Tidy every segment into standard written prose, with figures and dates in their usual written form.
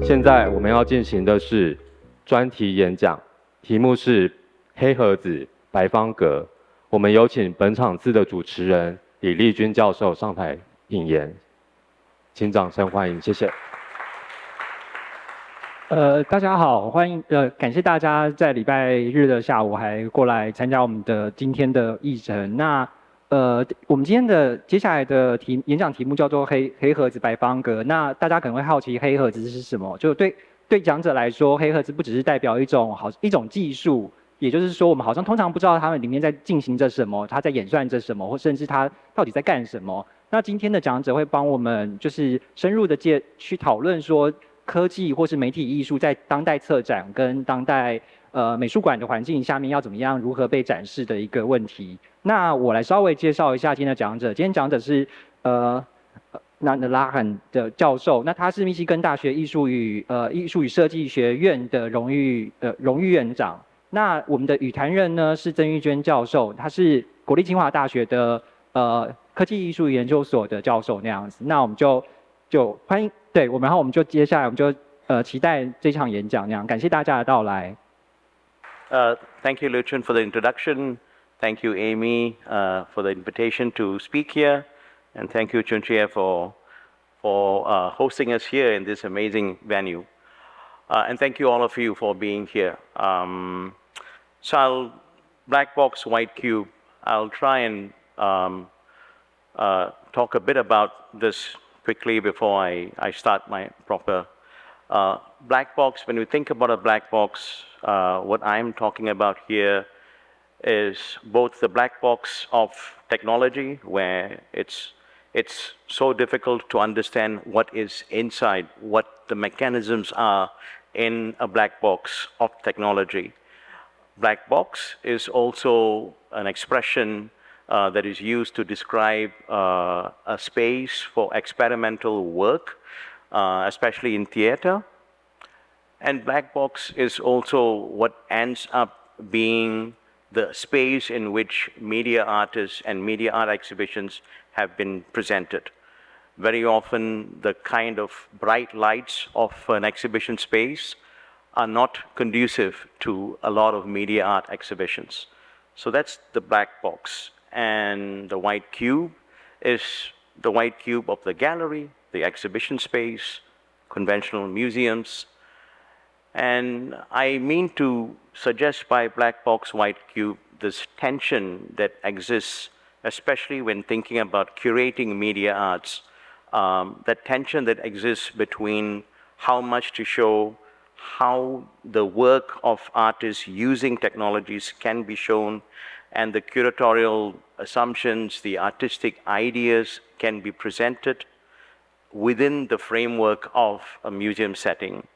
现在我们要进行的是专题演讲，题目是黑盒子白方格。我们有请本场次的主持人Li-Chun教授上台引言，请掌声欢迎，谢谢。大家好，欢迎感谢大家在礼拜日的下午还过来参加我们的今天的议程。那我们今天的接下来的演讲题目叫做黑盒子白方格。那大家可能会好奇黑盒子是什么？就对讲者来说，黑盒子不只是代表一种技术，也就是说我们好像通常不知道它们里面在进行着什么，它在演算着什么，或甚至它到底在干什么。那今天的讲者会帮我们就是深入的去讨论说，科技或是媒体艺术在当代策展跟当代美术馆的环境下面要怎么样如何被展示的一个问题。那我来稍微介绍一下今天的讲者。今天讲者是纳德拉罕的教授，那他是密西根大学艺术与设计学院的荣誉院长。那我们的语坛人呢是曾玉娟教授，他是国立清华大学的科技艺术研究所的教授那样子。那我们就欢迎，对我们，然后我们就接下来我们就期待这场演讲那样，感谢大家的到来。Thank you, Li-Chun, for the introduction. Thank you, Amy, for the invitation to speak here, and thank you, Chunchie, for hosting us here in this amazing venue. And thank you all of you for being here. So black box, white cube. I'll try and talk a bit about this quickly before I start my proper black box. When we think about a black box, what I'm talking about here is both the black box of technology, where it's so difficult to understand what is inside, what the mechanisms are in a black box of technology. Black box is also an expression that is used to describe a space for experimental work, especially in theater. And black box is also what ends up being the space in which media artists and media art exhibitions have been presented. Very often, the kind of bright lights of an exhibition space are not conducive to a lot of media art exhibitions. So that's the black box. And the white cube is the white cube of the gallery, the exhibition space, conventional museums. And I mean to suggest by black box, white cube, this tension that exists, especially when thinking about curating media arts, that tension that exists between how much to show, how the work of artists using technologies can be shown, and the curatorial assumptions, the artistic ideas can be presented within the framework of a museum setting.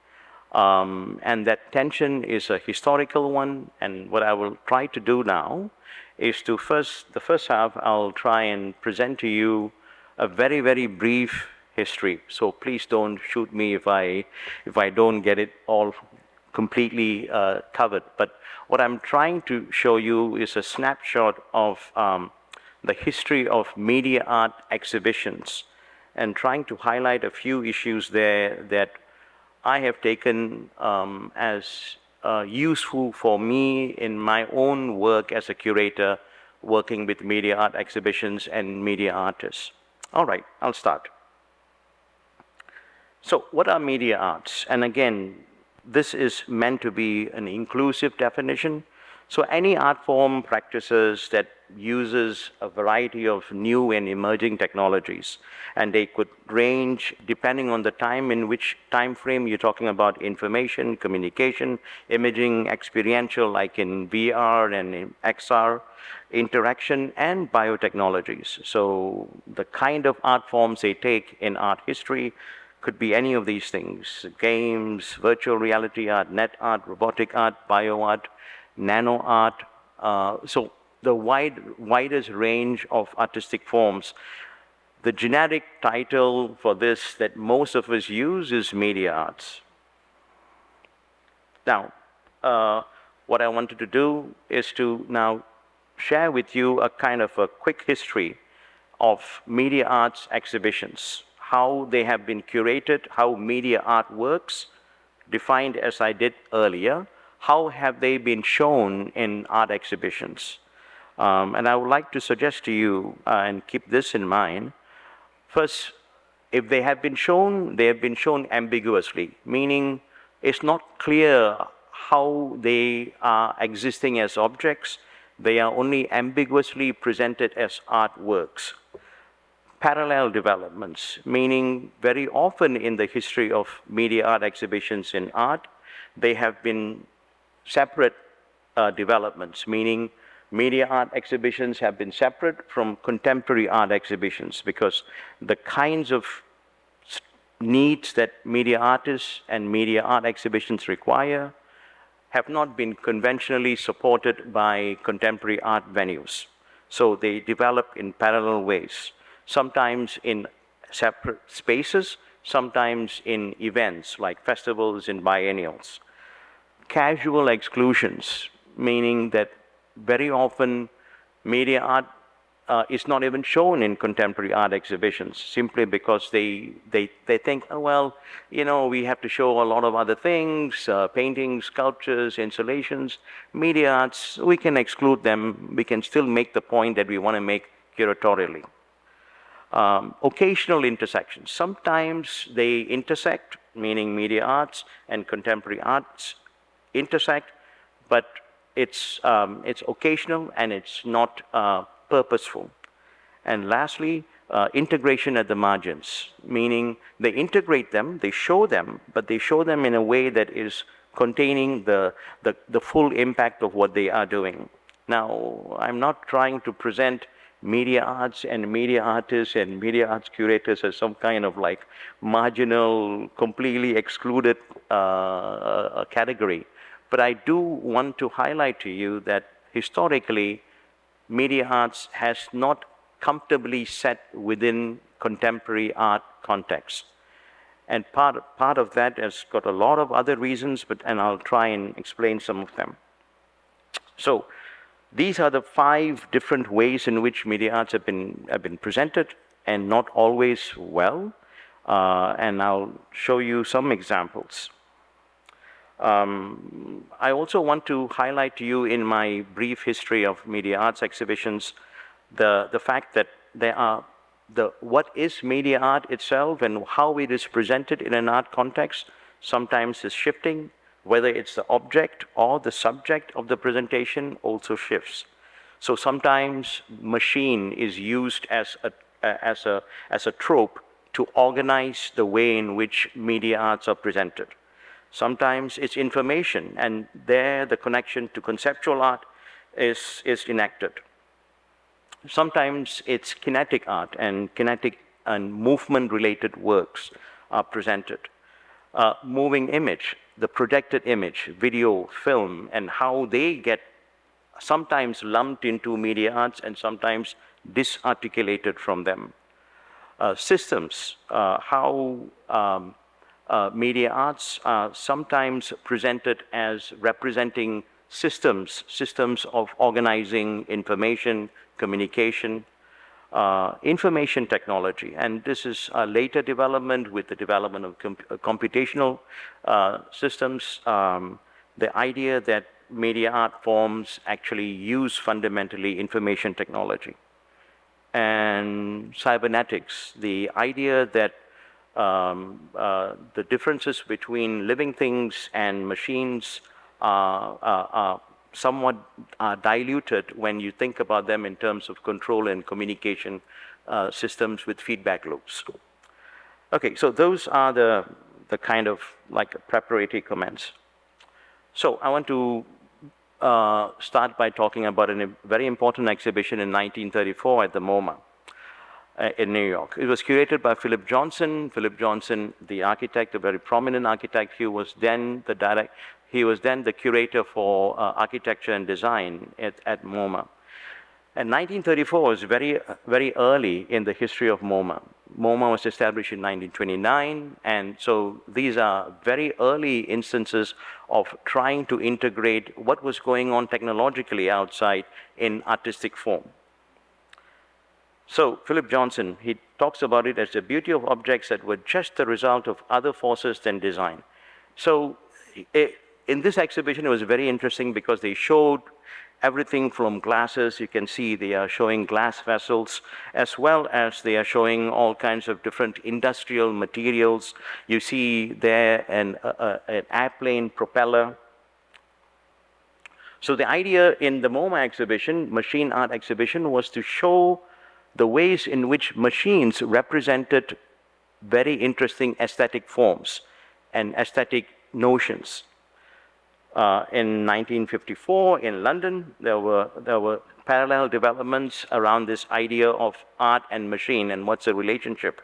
And that tension is a historical one, and what I will try to do now is to the first half, I'll try and present to you a very, very brief history. So please don't shoot me if I don't get it all completely covered. But what I'm trying to show you is a snapshot of the history of media art exhibitions, and trying to highlight a few issues there that I have taken as useful for me in my own work as a curator, working with media art exhibitions and media artists. All right, I'll start. So what are media arts? And again, this is meant to be an inclusive definition. So any art form practices that uses a variety of new and emerging technologies, and they could range depending on the time frame you're talking about: information, communication, imaging, experiential, like in VR and in XR, interaction, and biotechnologies. So the kind of art forms they take in art history could be any of these things: games, virtual reality art, net art, robotic art, bio art, nano art. So the widest range of artistic forms. The generic title for this that most of us use is media arts. Now, what I wanted to do is to now share with you a kind of a quick history of media arts exhibitions, how they have been curated, how media art works, defined as I did earlier, how have they been shown in art exhibitions? And I would like to suggest to you, and keep this in mind, first, if they have been shown ambiguously, meaning it's not clear how they are existing as objects, they are only ambiguously presented as artworks. Parallel developments, meaning very often in the history of media art exhibitions in art, they have been separate developments, meaning media art exhibitions have been separate from contemporary art exhibitions because the kinds of needs that media artists and media art exhibitions require have not been conventionally supported by contemporary art venues. So they develop in parallel ways, sometimes in separate spaces, sometimes in events like festivals and biennials. Casual exclusions, meaning that very often media art is not even shown in contemporary art exhibitions simply because they think, oh, well, you know, we have to show a lot of other things, paintings, sculptures, installations. Media arts, we can exclude them. We can still make the point that we want to make curatorially. Occasional intersections. Sometimes they intersect, meaning media arts and contemporary arts intersect, but it's occasional and it's not purposeful. And lastly, integration at the margins, meaning they integrate them, they show them, but they show them in a way that is containing the full impact of what they are doing. Now, I'm not trying to present media arts and media artists and media arts curators as some kind of like marginal, completely excluded category. But I do want to highlight to you that historically, media arts has not comfortably set within contemporary art context. And part of that has got a lot of other reasons, and I'll try and explain some of them. So these are the 5 different ways in which media arts have been presented, and not always well. And I'll show you some examples. I also want to highlight to you in my brief history of media arts exhibitions the fact that there are what is media art itself and how it is presented in an art context sometimes is shifting. Whether it's the object or the subject of the presentation also shifts. So sometimes machine is used as a trope to organize the way in which media arts are presented. Sometimes it's information, and there the connection to conceptual art is enacted. Sometimes it's kinetic art, and kinetic and movement-related works are presented. Moving image, the projected image, video, film, and how they get sometimes lumped into media arts and sometimes disarticulated from them. Systems, how media arts are sometimes presented as representing systems of organizing information, communication, information technology. And this is a later development with the development of computational systems. The idea that media art forms actually use fundamentally information technology. And cybernetics, the idea that the differences between living things and machines are somewhat diluted when you think about them in terms of control and communication systems with feedback loops. Okay, so those are the kind of like preparatory comments. So I want to start by talking about a very important exhibition in 1934 at the MoMA in New York. It was curated by Philip Johnson. Philip Johnson, the architect, a very prominent architect, he was then the curator for architecture and design at MoMA. And 1934 was very, very early in the history of MoMA. MoMA was established in 1929, and so these are very early instances of trying to integrate what was going on technologically outside in artistic form. So Philip Johnson, he talks about it as the beauty of objects that were just the result of other forces than design. So in this exhibition, it was very interesting because they showed everything from glasses. You can see they are showing glass vessels, as well as they are showing all kinds of different industrial materials. You see there an airplane propeller. So the idea in the MoMA exhibition, machine art exhibition, was to show the ways in which machines represented very interesting aesthetic forms and aesthetic notions. In 1954 in London, there were parallel developments around this idea of art and machine and what's the relationship.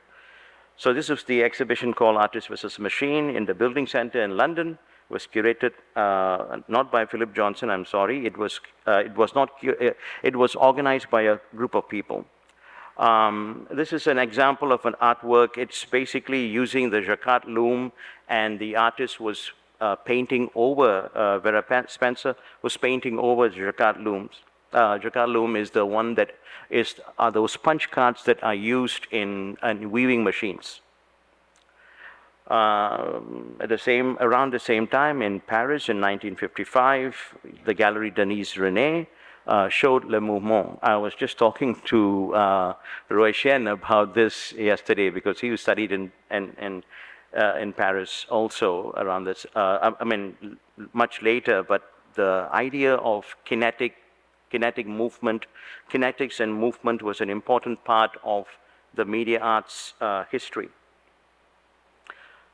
So this was the exhibition called Artist versus Machine in the Building Center in London. It was curated not by Philip Johnson, I'm sorry. It was organized by a group of people. This is an example of an artwork. It's basically using the jacquard loom, and the artist was painting over, Vera Spencer was painting over the jacquard looms. Jacquard loom is the one that are those punch cards that are used in weaving machines. Around the same time in Paris in 1955, the Galerie Denise René showed Le Mouvement. I was just talking to Roy Shen about this yesterday because he studied in Paris also around this. I mean, much later, but the idea of kinetic movement, kinetics and movement was an important part of the media arts history.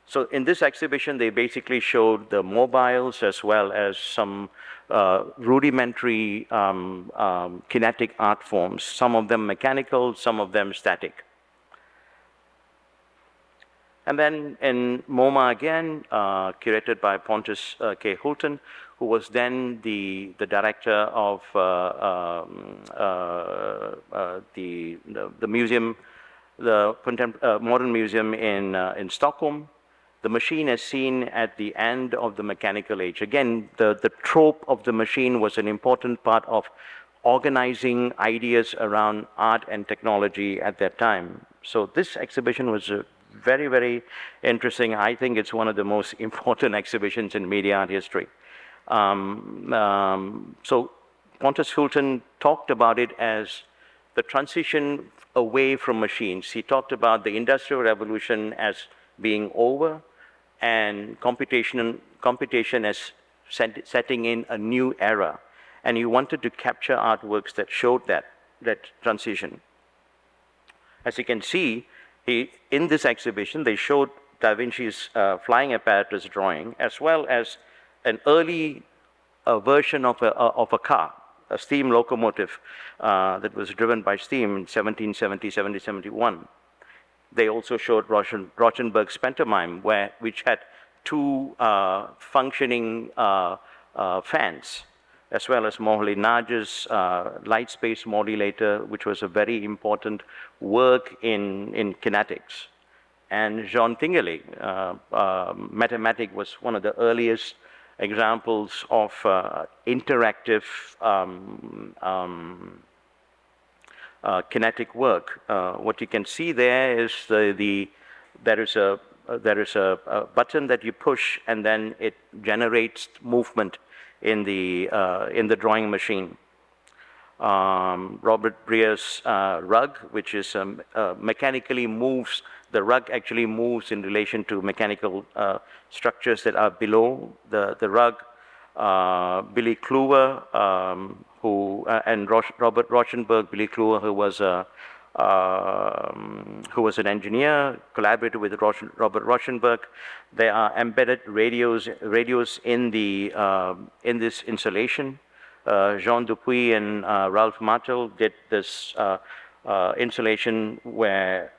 So in this exhibition, they basically showed the mobiles as well as some rudimentary kinetic art forms, some of them mechanical, some of them static. And then in MoMA again, curated by Pontus K. Hulten, who was then the director of the museum, the Modern Museum in Stockholm. The machine is seen at the end of the mechanical age. Again, the trope of the machine was an important part of organizing ideas around art and technology at that time. So this exhibition was very, very interesting. I think it's one of the most important exhibitions in media art history. So Pontus Hulten talked about it as the transition away from machines. He talked about the Industrial Revolution as being over, and computation as setting in a new era. And he wanted to capture artworks that showed that transition. As you can see, in this exhibition, they showed Da Vinci's flying apparatus drawing, as well as an early version of a car, a steam locomotive that was driven by steam in 1770, 1771. They also showed Rauschenberg's pantomime, which had two functioning fans, as well as Moholy-Nagy's light space modulator, which was a very important work in kinetics. And Jean Tinguely, mathematic, was one of the earliest examples of interactive kinetic work. What you can see there is there is a button that you push, and then it generates movement in the drawing machine. Robert Brier's rug, which is mechanically moves. The rug actually moves in relation to mechanical structures that are below the rug. Billy Kluwer, and Robert Rauschenberg, Billy Kluwer, who was an engineer, collaborated with Robert Rauschenberg. There are embedded radios in this installation. Jean Dupuy and Ralph Martel did this installation where,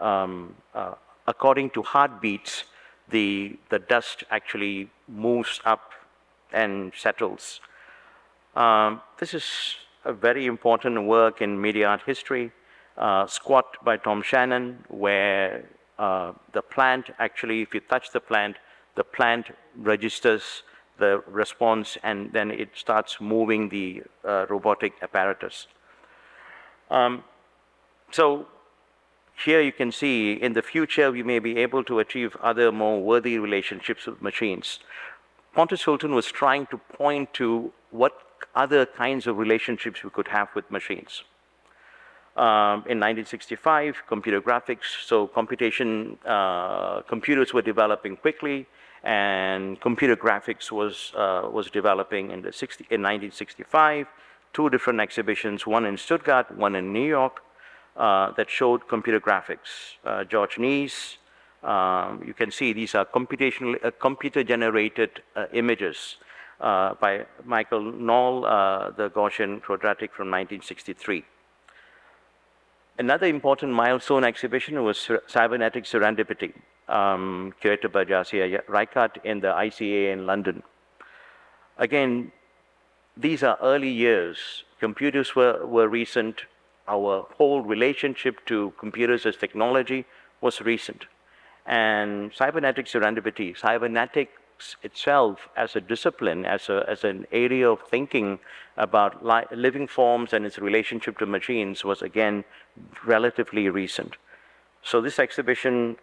according to heartbeats, the dust actually moves up and settles. This is a very important work in media art history. Squat by Tom Shannon, where the plant actually, if you touch the plant registers the response, and then it starts moving the robotic apparatus. So here you can see in the future we may be able to achieve other more worthy relationships with machines. Pontus Hultén was trying to point to what other kinds of relationships we could have with machines. In 1965, computer graphics, so computers were developing quickly, and computer graphics was developing in 1965. Two different exhibitions, one in Stuttgart, one in New York, that showed computer graphics. George Nees, you can see these are computer-generated images by Michael Knoll, the Gaussian quadratic from 1963. Another important milestone exhibition was Cybernetic Serendipity, curated by Jasia Reichardt in the ICA in London. Again, these are early years. Computers were recent. Our whole relationship to computers as technology was recent. And cybernetic serendipity, cybernetics itself as a discipline, as an area of thinking about living forms and its relationship to machines was again relatively recent. So this exhibition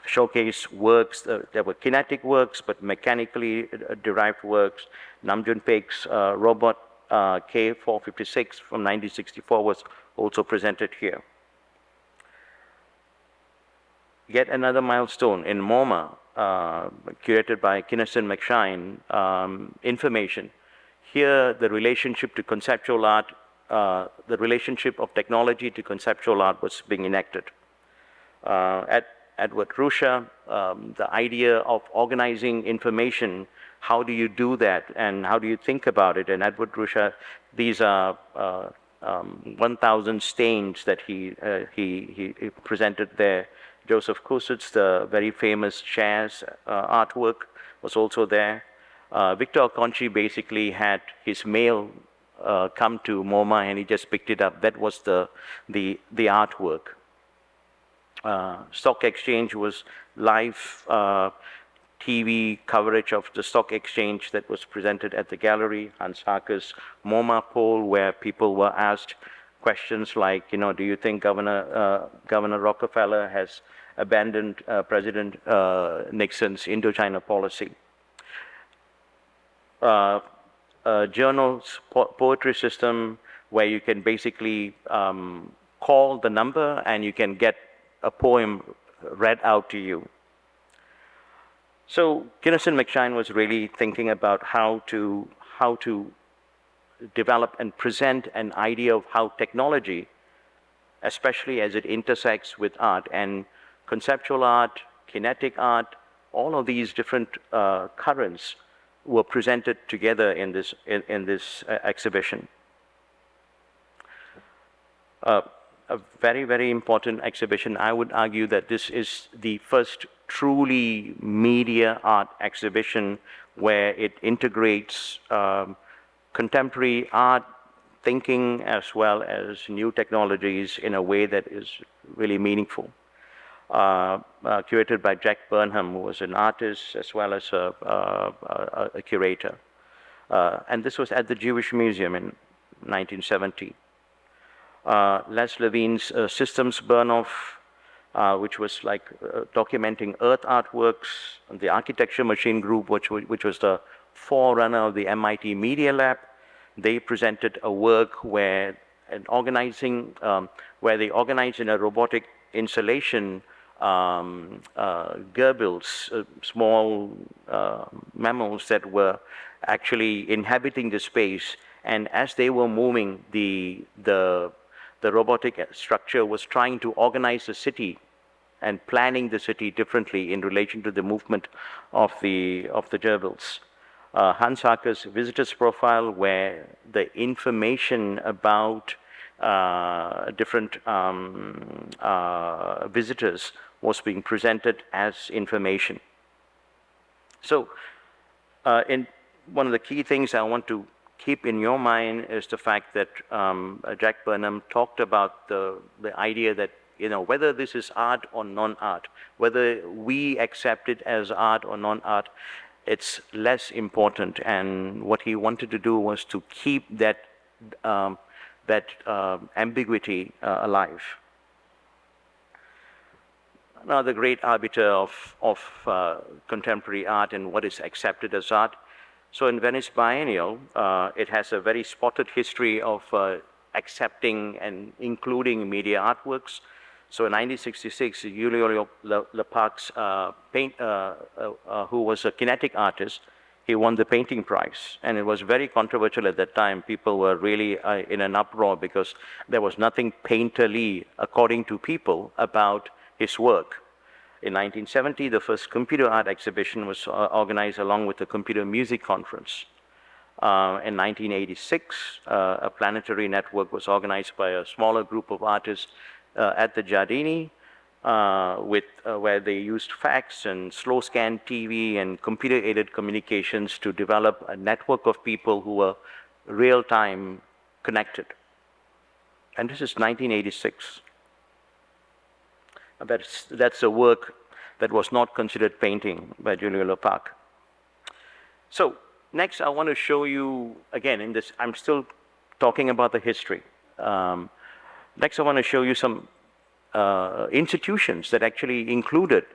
showcased works, there were kinetic works, but mechanically derived works. Namjoon Paik's robot K456 from 1964 was also presented here. Yet another milestone in MoMA, curated by Kinnison McShine, information. Here, the relationship to conceptual art, the relationship of technology to conceptual art was being enacted. At Edward Ruscha, the idea of organizing information, how do you do that and how do you think about it? And Edward Ruscha, these are 1,000 stains that he presented there. Joseph Kusitz, the very famous chairs artwork was also there. Victor Conchi basically had his mail come to MoMA and he just picked it up. That was the artwork. Stock Exchange was live TV coverage of the stock exchange that was presented at the gallery. Hans Hake's MoMA poll, where people were asked questions like, do you think Governor Rockefeller has abandoned President Nixon's Indochina policy? Journals, poetry system, where you can basically call the number and you can get a poem read out to you. So Kinnison McShine was really thinking about how to develop and present an idea of how technology, especially as it intersects with art, and conceptual art, kinetic art, all of these different currents were presented together in this exhibition. A very, very important exhibition. I would argue that this is the first truly media art exhibition where it integrates contemporary art thinking as well as new technologies in a way that is really meaningful. Curated by Jack Burnham, who was an artist as well as a curator. And this was at the Jewish Museum in 1970. Les Levine's Systems Burn-Off, which was like documenting earth artworks, and the Architecture Machine Group, which was the forerunner of the MIT Media Lab. They presented a work where they organized in a robotic installation gerbils, small mammals that were actually inhabiting the space, and as they were moving, the robotic structure was trying to organize the city and planning the city differently in relation to the movement of the gerbils. Hans Hake's Visitors Profile, where the information about different visitors was being presented as information. So in one of the key things I want to keep in your mind is the fact that Jack Burnham talked about the idea that whether this is art or non-art, whether we accept it as art or non-art, it's less important. And what he wanted to do was to keep that ambiguity alive. another great arbiter of contemporary art and what is accepted as art. So in Venice Biennial, it has a very spotted history of accepting and including media artworks. So in 1966, Julio Lepax, who was a kinetic artist, he won the painting prize. And it was very controversial at that time. People were really in an uproar because there was nothing painterly, according to people, about his work. In 1970, the first computer art exhibition was organized along with the Computer Music Conference. In 1986, a planetary network was organized by a smaller group of artists at the Giardini, where they used fax and slow scan TV and computer-aided communications to develop a network of people who were real-time connected. And this is 1986. That's a work that was not considered painting by Julio Lepax. So next, I want to show you, again, in this, I'm still talking about the history. Next, I want to show you some institutions that actually included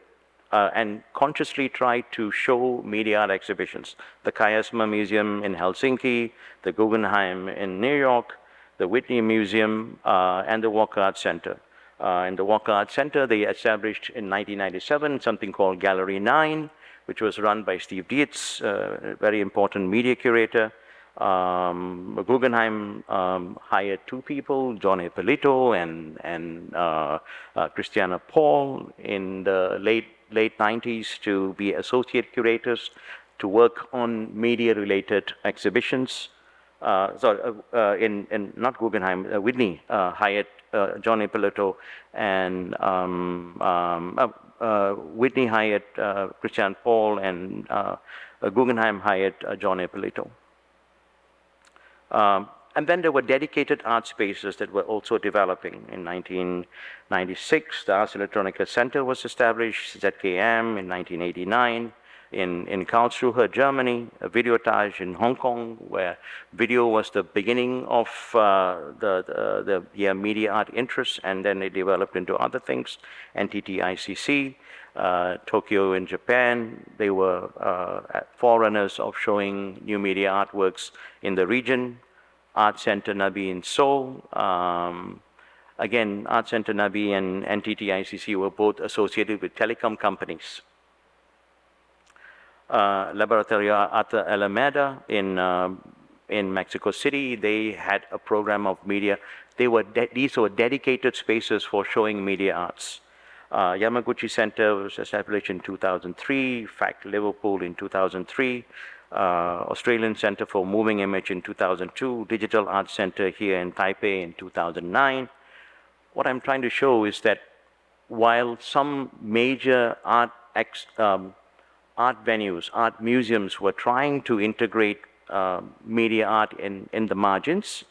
and consciously tried to show media art exhibitions. The Kiasma Museum in Helsinki, the Guggenheim in New York, the Whitney Museum, and the Walker Art Center. In the Walker Art Center, they established in 1997 something called Gallery 9, which was run by Steve Dietz, a very important media curator. Guggenheim hired two people, John Ippolito and Christiana Paul, in the late 90s to be associate curators to work on media-related exhibitions. Not Guggenheim, Whitney hired John Ippolito, and Whitney hired Christian Paul, and Guggenheim hired John Ippolito. And then there were dedicated art spaces that were also developing. In 1996, the Ars Electronica Center was established, ZKM in 1989. In Karlsruhe, Germany, a Videotage in Hong Kong, where video was the beginning of the media art interests, and then it developed into other things. NTT-ICC, Tokyo in Japan, they were forerunners of showing new media artworks in the region. Art Center Nabi in Seoul. Again, Art Center Nabi and NTT-ICC were both associated with telecom companies. Laboratorio Arte Alameda in Mexico City, they had a program of media. These were dedicated spaces for showing media arts. Yamaguchi Center was established in 2003, FACT Liverpool in 2003, Australian Center for Moving Image in 2002, Digital Arts Center here in Taipei in 2009. What I'm trying to show is that while some major art venues, art museums were trying to integrate media art in the margins,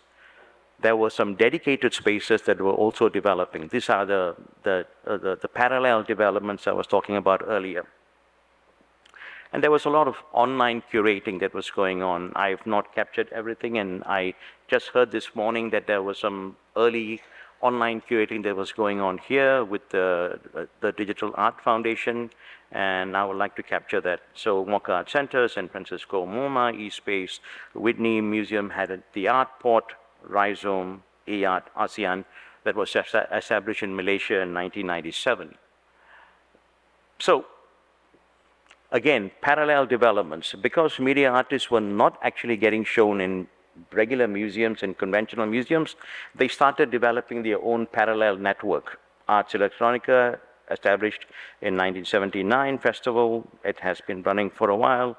there were some dedicated spaces that were also developing. These are the parallel developments I was talking about earlier. And there was a lot of online curating that was going on. I've not captured everything, and I just heard this morning that there was some early online curating that was going on here with the Digital Art Foundation, and I would like to capture that. So Walker Art Center, San Francisco MoMA, eSpace, Whitney Museum had the Art Port, Rhizome, eArt, ASEAN, that was established in Malaysia in 1997. So again, parallel developments. Because media artists were not actually getting shown in regular museums and conventional museums, they started developing their own parallel network. Arts Electronica, established in 1979 festival, it has been running for a while.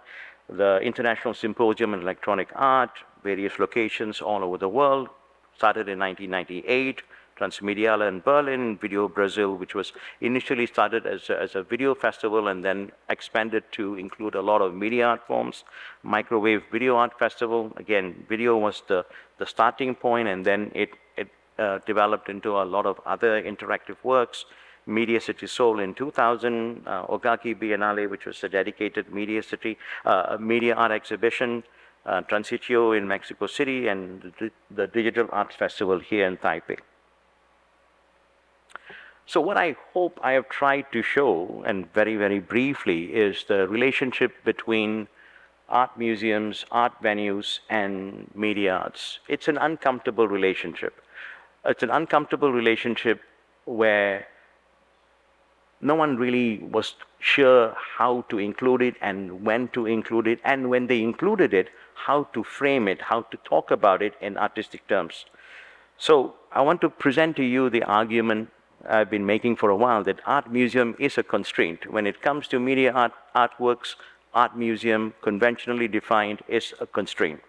The International Symposium in Electronic Art, various locations all over the world, started in 1998. Transmediala in Berlin, Video Brazil, which was initially started as a video festival and then expanded to include a lot of media art forms. Microwave Video Art Festival, again, video was the starting point, and then it developed into a lot of other interactive works. Media City Seoul in 2000, Ogaki Biennale, which was a dedicated media art exhibition, Transitio in Mexico City, and the Digital Arts Festival here in Taipei. So what I hope I have tried to show, and very, very briefly, is the relationship between art museums, art venues, and media arts. It's an uncomfortable relationship. It's an uncomfortable relationship where no one really was sure how to include it and when to include it, and when they included it, how to frame it, how to talk about it in artistic terms. So I want to present to you the argument I've been making for a while, that art museum is a constraint. When it comes to media art, artworks, art museum, conventionally defined, is a constraint.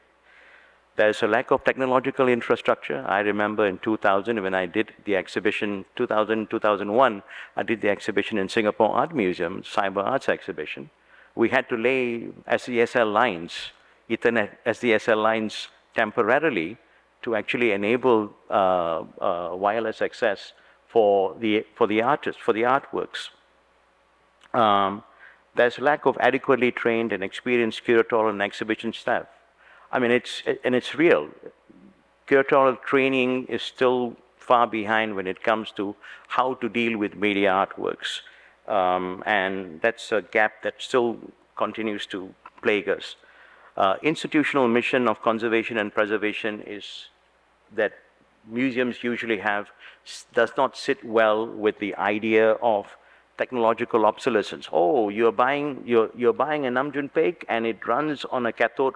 There's a lack of technological infrastructure. I remember in 2000 when I did the exhibition, 2001, I did the exhibition in Singapore Art Museum, Cyber Arts exhibition. We had to lay SDSL lines, Ethernet SDSL lines temporarily to actually enable wireless access for the artists, for the artworks. There's lack of adequately trained and experienced curatorial and exhibition staff. I mean, it's real. Curatorial training is still far behind when it comes to how to deal with media artworks. And that's a gap that still continues to plague us. Institutional mission of conservation and preservation is that museums usually have, does not sit well with the idea of technological obsolescence. Oh, you're buying a Namjoon Paik and it runs on a cathode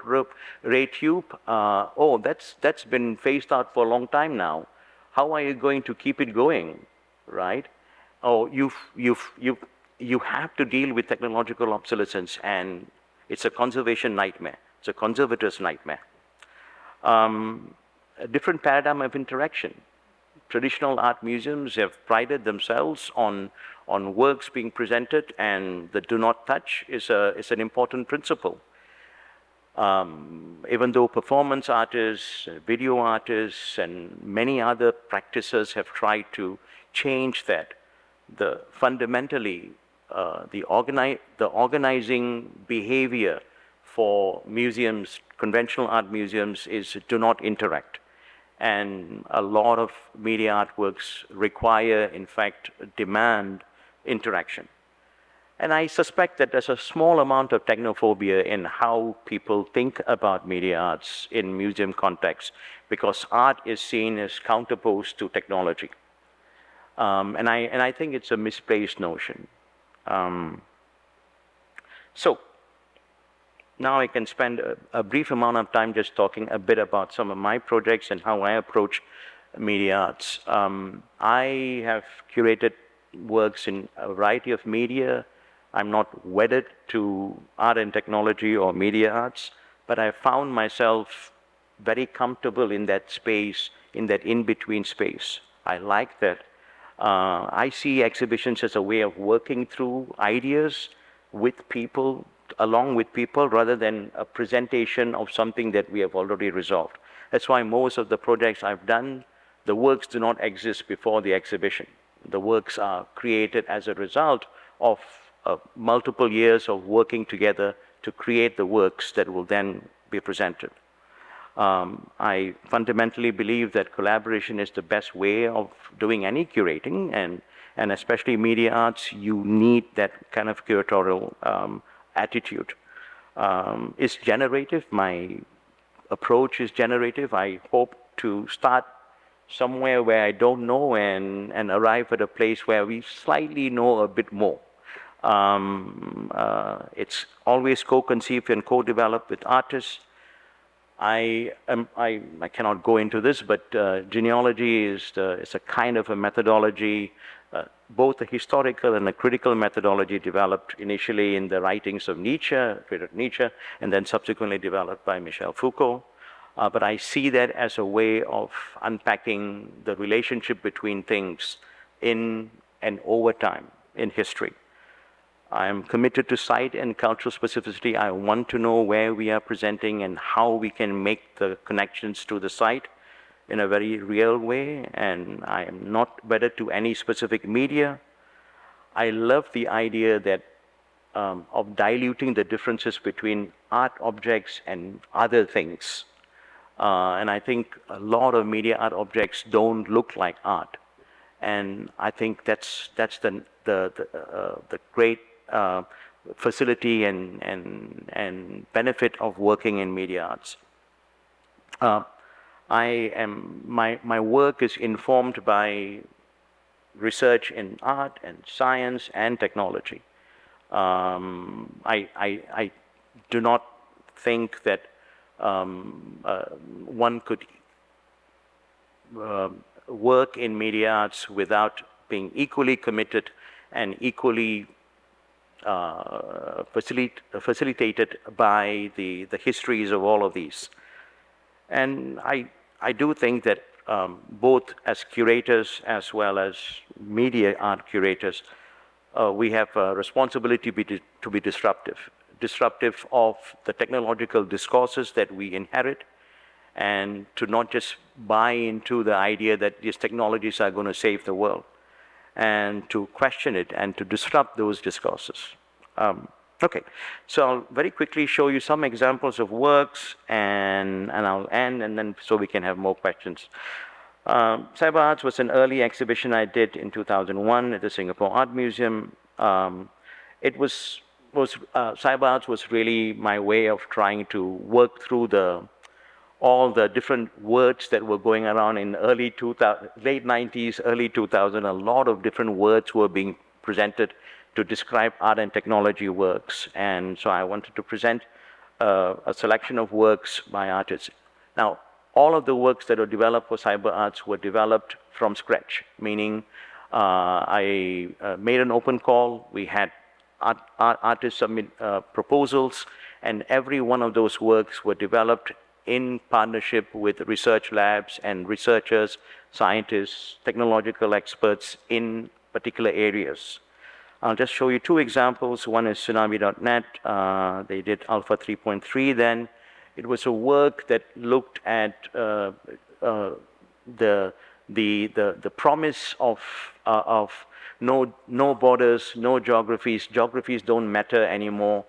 ray tube. Oh, that's been phased out for a long time now. How are you going to keep it going, right? Oh, you have to deal with technological obsolescence, and it's a conservation nightmare. It's a conservator's nightmare. A different paradigm of interaction. Traditional art museums have prided themselves on works being presented, and the do not touch is an important principle. Even though performance artists, video artists, and many other practices have tried to change that, fundamentally the organizing behavior for museums, conventional art museums, is do not interact. And a lot of media artworks require, in fact, demand interaction. And I suspect that there's a small amount of technophobia in how people think about media arts in museum context, because art is seen as counterposed to technology. And I think it's a misplaced notion. So now I can spend a brief amount of time just talking a bit about some of my projects and how I approach media arts. I have curated works in a variety of media. I'm not wedded to art and technology or media arts, but I found myself very comfortable in that space, in that in-between space. I like that. I see exhibitions as a way of working through ideas with people, along with people, rather than a presentation of something that we have already resolved. That's why most of the projects I've done, the works do not exist before the exhibition. The works are created as a result of multiple years of working together to create the works that will then be presented. I fundamentally believe that collaboration is the best way of doing any curating, and especially media arts, you need that kind of curatorial attitude. It's generative. My approach is generative. I hope to start somewhere where I don't know and arrive at a place where we slightly know a bit more. It's always co-conceived and co-developed with artists. I cannot go into this, but genealogy is a kind of a methodology, both a historical and a critical methodology developed initially in the writings of Friedrich Nietzsche, and then subsequently developed by Michel Foucault. But I see that as a way of unpacking the relationship between things in and over time in history. I am committed to site and cultural specificity. I want to know where we are presenting and how we can make the connections to the site in a very real way, and I am not wedded to any specific media. I love the idea that of diluting the differences between art objects and other things. And I think a lot of media art objects don't look like art. And I think that's the great facility and benefit of working in media arts. My work is informed by research in art and science and technology. I do not think that one could work in media arts without being equally committed and equally facilitated by the histories of all of these. And I do think that both as curators as well as media art curators, we have a responsibility to be disruptive of the technological discourses that we inherit, and to not just buy into the idea that these technologies are going to save the world, and to question it and to disrupt those discourses. Okay, so I'll very quickly show you some examples of works, and I'll end, and then so we can have more questions. Cyber Arts was an early exhibition I did in 2001 at the Singapore Art Museum. Cyber Arts was really my way of trying to work through all the different words that were going around in late 90s, early 2000. A lot of different words were being presented to describe art and technology works. And so I wanted to present a selection of works by artists. Now, all of the works that were developed for Cyber Arts were developed from scratch, meaning I made an open call. We had artists submit proposals, and every one of those works were developed in partnership with research labs and researchers, scientists, technological experts in particular areas. I'll just show you two examples. One is Tsunami.net. They did Alpha 3.3 then. It was a work that looked at the promise of no borders, no geographies. Geographies don't matter anymore.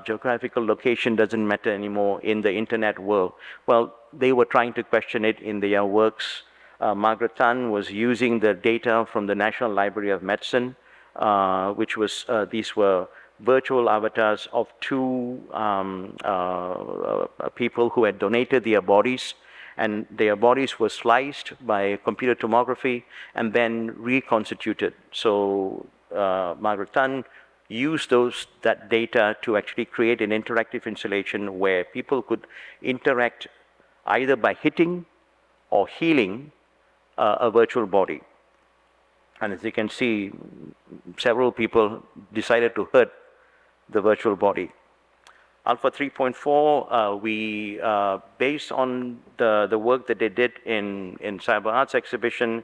Geographical location doesn't matter anymore in the internet world. Well, they were trying to question it in their works. Margaret Tan was using the data from the National Library of Medicine, which was, these were virtual avatars of two people who had donated their bodies, and their bodies were sliced by computer tomography and then reconstituted. So Margaret Tan used that data to actually create an interactive installation where people could interact either by hitting or healing a virtual body. And as you can see, several people decided to hurt the virtual body. Alpha 3.4, we, based on the work that they did in Cyber Arts exhibition,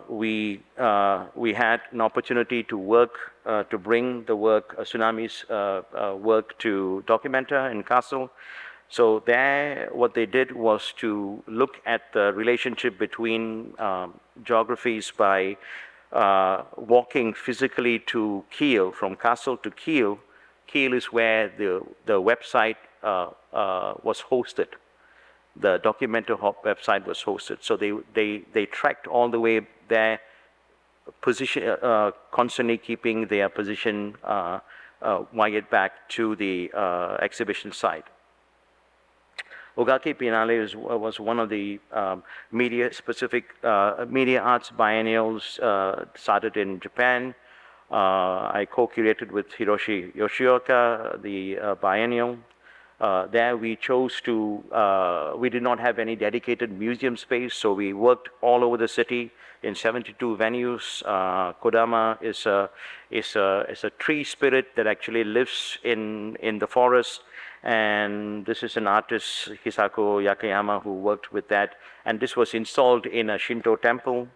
we had an opportunity to work, to bring the work, Tsunami's work to Documenta in Kassel. So there, what they did was to look at the relationship between geographies by walking physically to Kiel, from Kassel to Kiel. Kiel is where the website was hosted. The Documenta website was hosted. So they tracked all the way there, position, constantly keeping their position wired back to the exhibition site. Ogaki Biennale was one of the media-specific media arts biennials started in Japan. I co-curated with Hiroshi Yoshioka the biennial. There we chose to, we did not have any dedicated museum space, so we worked all over the city in 72 venues. Kodama is a tree spirit that actually lives in the forest. And this is an artist, Hisako Yakayama, who worked with that. And this was installed in a Shinto temple.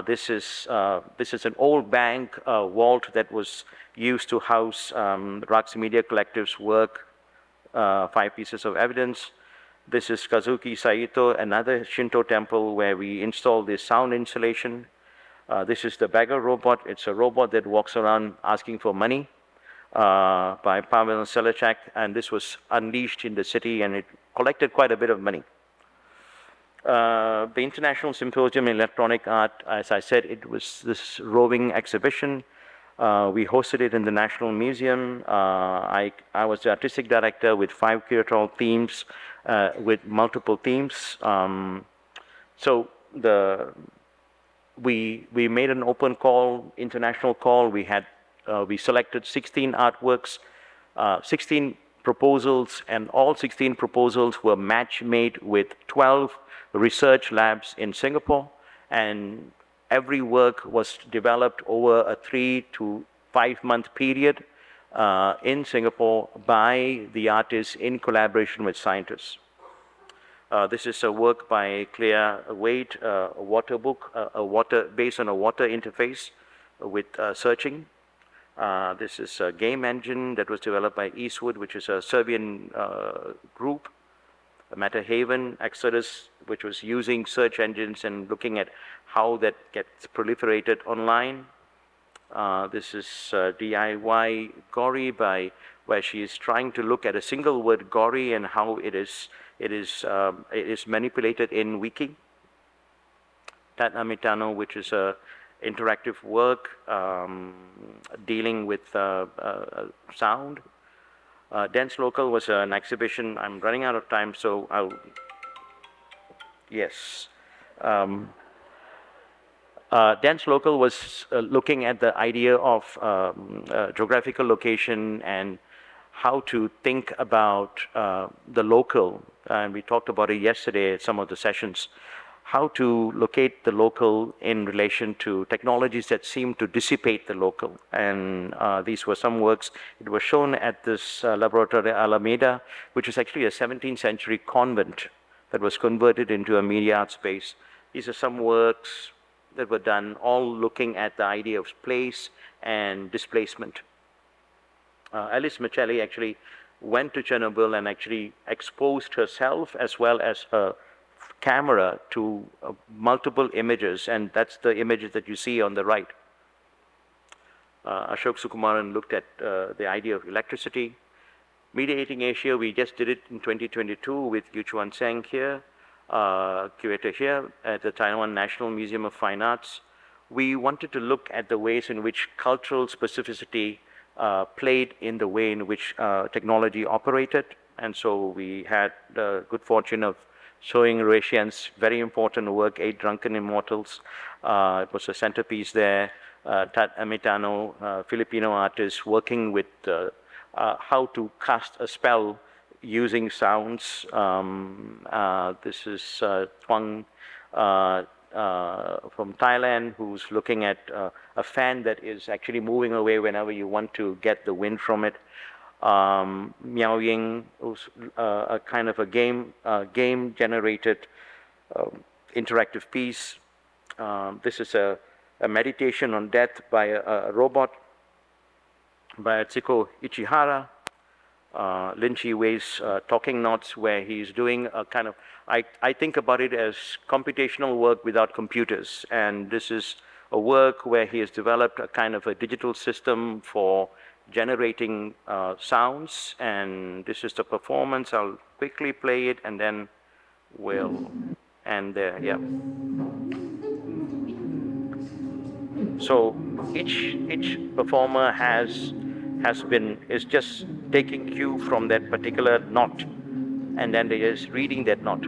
This is an old bank vault that was used to house Rax Media Collective's work, 5 pieces of evidence. This is Kazuki Saito, another Shinto temple where we installed this sound installation. This is the beggar robot. It's a robot that walks around asking for money. By Pavel Selachak, and this was unleashed in the city, and it collected quite a bit of money. The International Symposium in Electronic Art, as I said, it was this roving exhibition. We hosted it in the National Museum. I was the artistic director with 5 curatorial themes, with multiple themes. So we made an open call, international call. We selected 16 artworks, 16 proposals, and all 16 proposals were match-made with 12 research labs in Singapore, and every work was developed over a 3 to 5 month period in Singapore by the artists in collaboration with scientists. This is a work by Claire Wade, a water book, based on a water interface with searching. This is a game engine that was developed by Eastwood, which is a Serbian group. Matter Haven, Exodus, which was using search engines and looking at how that gets proliferated online. This is DIY Gory, where she is trying to look at a single word gory and how it is manipulated in Wiki. Tat Amitano, which is a interactive work dealing with sound. Dense Local was an exhibition. I'm running out of time, so I'll, yes. Dense Local was looking at the idea of geographical location and how to think about the local. And we talked about it yesterday at some of the sessions. How to locate the local in relation to technologies that seem to dissipate the local. And these were some works. It was shown at this Laboratory Alameda, which is actually a 17th century convent that was converted into a media art space. These are some works that were done, all looking at the idea of place and displacement. Alice Michelli actually went to Chernobyl and actually exposed herself as well as her camera to multiple images, and that's the images that you see on the right. Ashok Sukumaran looked at the idea of electricity. Mediating Asia, we just did it in 2022 with Yu-Chuan Tseng here, curator here at the Taiwan National Museum of Fine Arts. We wanted to look at the ways in which cultural specificity played in the way in which technology operated, and so we had the good fortune of showing Ruetian's very important work, 8 Drunken Immortals. It was a centerpiece there. Tat Amitano, Filipino artist, working with how to cast a spell using sounds. This is Tseng from Thailand, who's looking at a fan that is actually moving away whenever you want to get the wind from it. Miao Ying, who's a kind of a game-generated interactive piece. This is a meditation on death by a robot by Atsuko Ichihara. Lin Chi Wei's Talking Knots, where he's doing a kind of, I think about it as computational work without computers. And this is a work where he has developed a kind of a digital system for generating sounds, and this is the performance. I'll quickly play it and then we'll end there. Yeah. So each performer is just taking cue from that particular note, and then they is reading that note,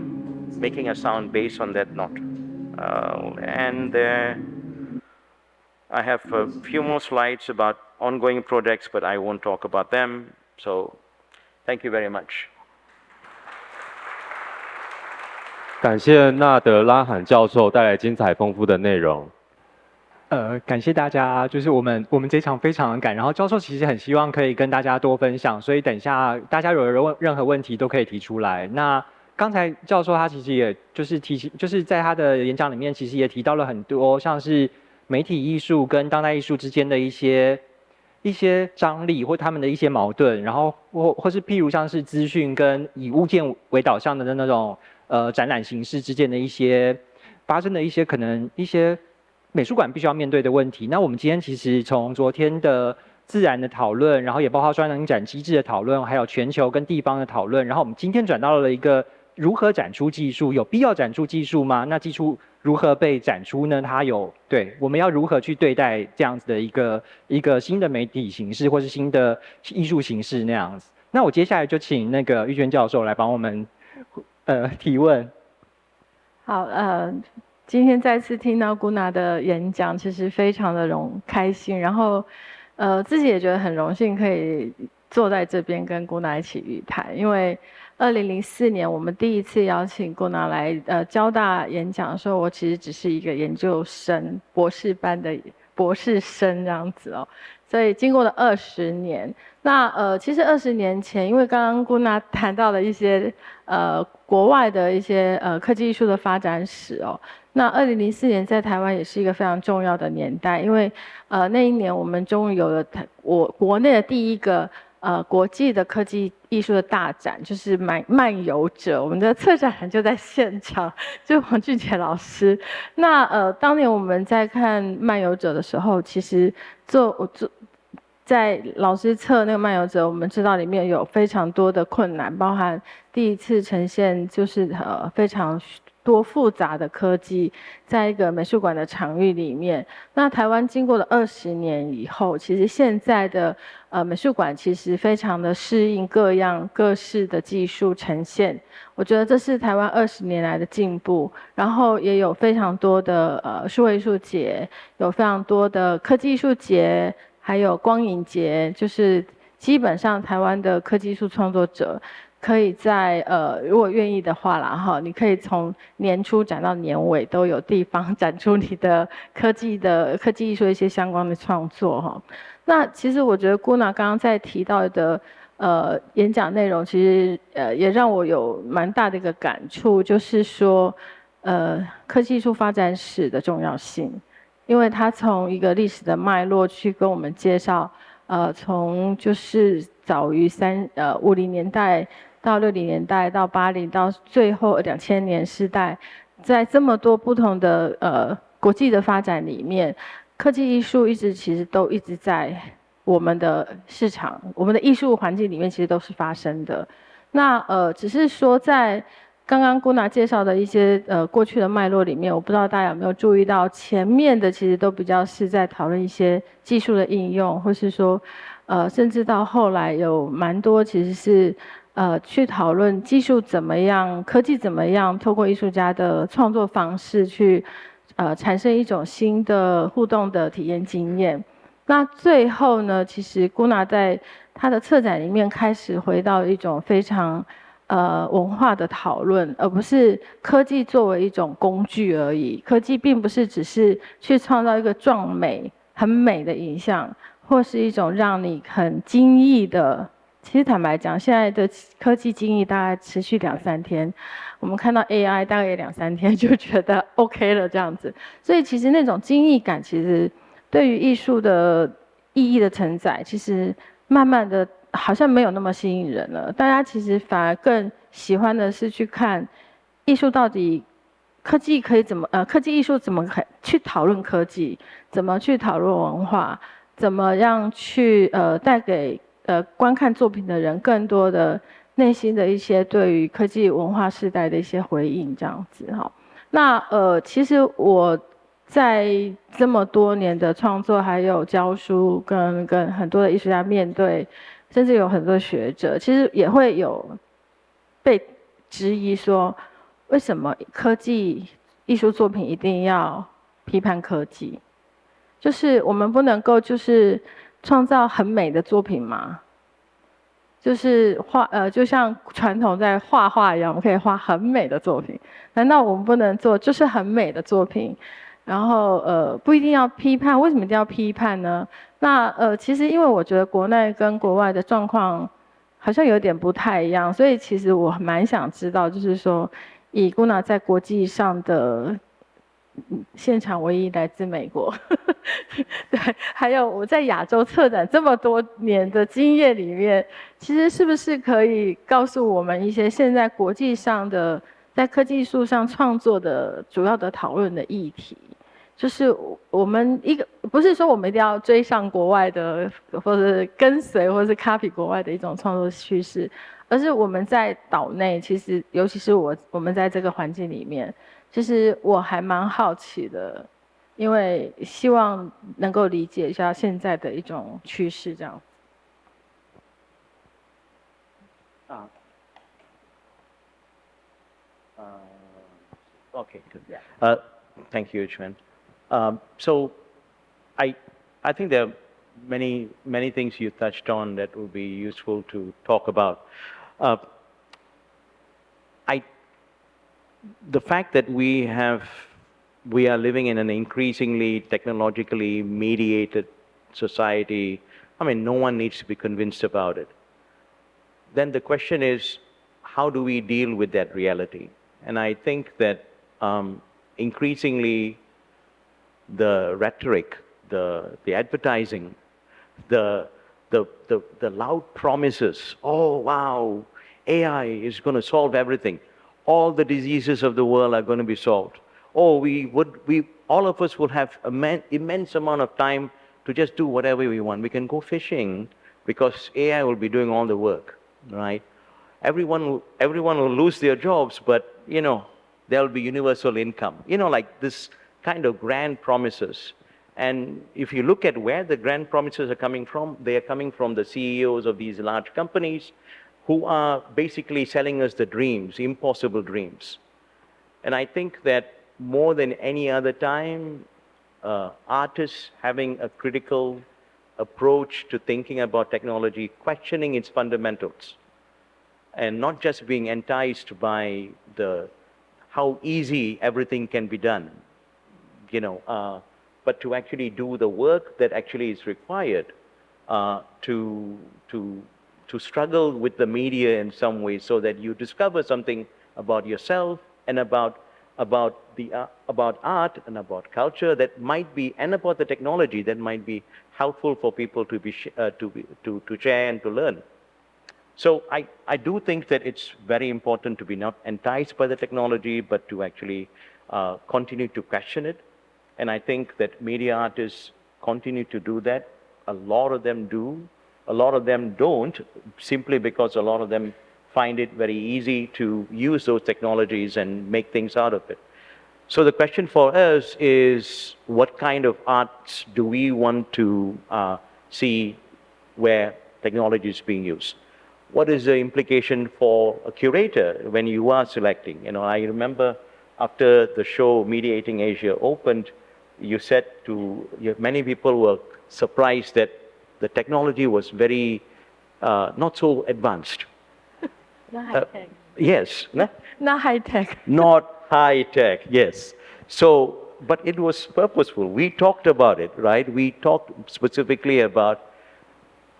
making a sound based on that note. And I have a few more slides about ongoing projects, but I won't talk about them. So, thank you very much. 感谢纳德拉罕教授带来精彩丰富的内容。感谢大家，就是我们这场非常赶，然后教授其实很希望可以跟大家多分享，所以等一下大家有任何问题都可以提出来。那刚才教授他其实也就是就是在他的演讲里面，其实也提到了很多像是媒体艺术跟当代艺术之间的一些张力或他们的一些矛盾，然后或是譬如像是资讯跟以物件为导向的那种展览形式之间的一些发生的一些可能一些美术馆必须要面对的问题。那我们今天其实从昨天的自然的讨论，然后也包括专能展机制的讨论，还有全球跟地方的讨论，然后我们今天转到了一个如何展出技术？有必要展出技术吗？那技术如何被展出呢？对，我们要如何去对待这样子的一个新的媒体形式，或是新的艺术形式那样子？那我接下来就请那个玉娟教授来帮我们提问。好，今天再次听到 Gunalan 的演讲，其实非常的开心，然后自己也觉得很荣幸可以坐在这边跟 Gunalan 一起语谈，因为2004年我们第一次邀请 Gunalan 来交大演讲的时候，我其实只是一个研究生，博士班的博士生这样子哦。所以经过了20年，那其实20年前，因为刚刚 Gunalan 谈到了一些国外的一些科技艺术的发展史哦。那2004年在台湾也是一个非常重要的年代，因为那一年我们终于有了我国内的第一个国际的科技艺术的大展，就是漫游者，我们的策展人就在现场，就是王俊杰老师。那当年我们在看漫游者的时候，其实在老师策那个漫游者，我们知道里面有非常多的困难，包含第一次呈现就是非常多复杂的科技，在一个美术馆的场域里面。那台湾经过了20年以后，其实现在的美术馆其实非常的适应各样各式的技术呈现。我觉得这是台湾20年来的进步，然后也有非常多的数位艺术节，有非常多的科技艺术节。还有光影节，就是基本上台湾的科技艺术创作者，可以在如果愿意的话啦哈，你可以从年初展到年尾都有地方展出你的科技艺术的一些相关的创作哈。那其实我觉得Gunalan刚刚在提到的演讲内容，其实也让我有蛮大的一个感触，就是说科技艺术发展史的重要性。因为他从一个历史的脉络去跟我们介绍，从就是早于50年代到60年代到80到最后2000年世代，在这么多不同的国际的发展里面，科技艺术其实都一直在我们的市场、我们的艺术环境里面，其实都是发生的。那只是说在刚刚Gunalan介绍的一些过去的脉络里面，我不知道大家有没有注意到，前面的其实都比较是在讨论一些技术的应用，或是说甚至到后来有蛮多其实是去讨论技术怎么样、科技怎么样，透过艺术家的创作方式去产生一种新的互动的体验经验。那最后呢，其实Gunalan在他的策展里面开始回到一种非常文化的讨论，而不是科技作为一种工具而已。科技并不是只是去创造一个壮美、很美的影像，或是一种让你很惊异的。其实坦白讲，现在的科技惊异大概持续2-3天，我们看到 AI 大概也2-3天就觉得 OK 了这样子。所以其实那种惊异感，其实对于艺术的意义的承载，其实慢慢的好像没有那么吸引人了。大家其实反而更喜欢的是去看艺术到底科技可以怎么科技艺术怎么去讨论科技，怎么去讨论文化，怎么样去带给观看作品的人更多的内心的一些对于科技文化时代的一些回应这样子哈。那其实我在这么多年的创作还有教书跟很多的艺术家面对，甚至有很多学者其实也会有被质疑说，为什么科技艺术作品一定要批判科技？就是我们不能够就是创造很美的作品吗？就是就像传统在画画一样，我们可以画很美的作品，难道我们不能做就是很美的作品？然后不一定要批判，为什么一定要批判呢？那其实因为我觉得国内跟国外的状况好像有点不太一样，所以其实我蛮想知道，就是说以Gunalan在国际上的现场唯一来自美国，对，还有我在亚洲策展这么多年的经验里面，其实是不是可以告诉我们一些现在国际上的在科技艺术上创作的主要的讨论的议题？就是我们不是说我们一定要追上国外的，或者跟随，或是 copy 国外的一种创作趋势，而是我们在岛内，其实尤其是我们在这个环境里面，其实我还蛮好奇的，因为希望能够理解一下现在的一种趋势，这样。Okay, good. Thank you, Yu-Chuan. So, I think there are many things you touched on that would be useful to talk about. The fact that we are living in an increasingly technologically mediated society, I mean, no one needs to be convinced about it. Then the question is, how do we deal with that reality? And I think that increasingly the rhetoric, the advertising, the loud promises, oh wow, AI is going to solve everything. All the diseases of the world are going to be solved. Oh, all of us will have an immense amount of time to just do whatever we want. We can go fishing because AI will be doing all the work, right? Everyone will lose their jobs, but there'll be universal income. Like this kind of grand promises. And if you look at where the grand promises are coming from, they are coming from the CEOs of these large companies who are basically selling us the dreams, impossible dreams. And I think that more than any other time, artists having a critical approach to thinking about technology, questioning its fundamentals, and not just being enticed by how easy everything can be done, but to actually do the work that actually is required to struggle with the media in some way, so that you discover something about yourself and about art and about culture that might be, and about the technology that might be helpful for people to share and to learn. So I do think that it's very important to be not enticed by the technology, but to actually continue to question it. And I think that media artists continue to do that. A lot of them do. A lot of them don't, simply because a lot of them find it very easy to use those technologies and make things out of it. So the question for us is, what kind of arts do we want to see where technology is being used? What is the implication for a curator when you are selecting? I remember after the show Mediating Asia opened, you said many people were surprised that the technology was very not so advanced. Not high tech. Yes. Not high tech. Not high tech, yes. So, but it was purposeful. We talked about it, right? We talked specifically about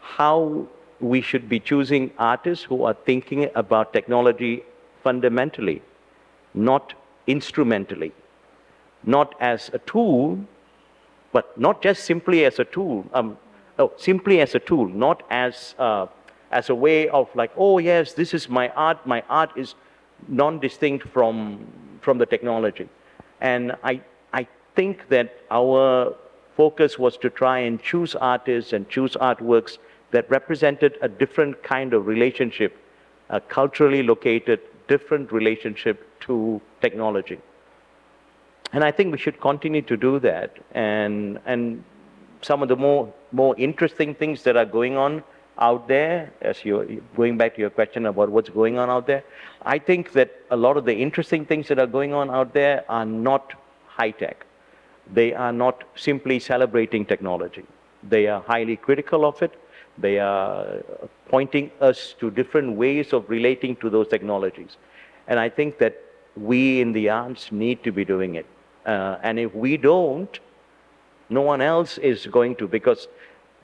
how we should be choosing artists who are thinking about technology fundamentally, not instrumentally, not as a tool, but not just simply as a tool. Simply as a tool, not as a way of like, oh yes, this is my art. My art is non-distinct from the technology. And I think that our focus was to try and choose artists and choose artworks that represented a different kind of relationship, a culturally located, different relationship to technology. And I think we should continue to do that. And some of the more interesting things that are going on out there, as you're going back to your question about what's going on out there, I think that a lot of the interesting things that are going on out there are not high tech. They are not simply celebrating technology. They are highly critical of it. They are pointing us to different ways of relating to those technologies. And I think that we in the arts need to be doing it. And if we don't, no one else is going to, because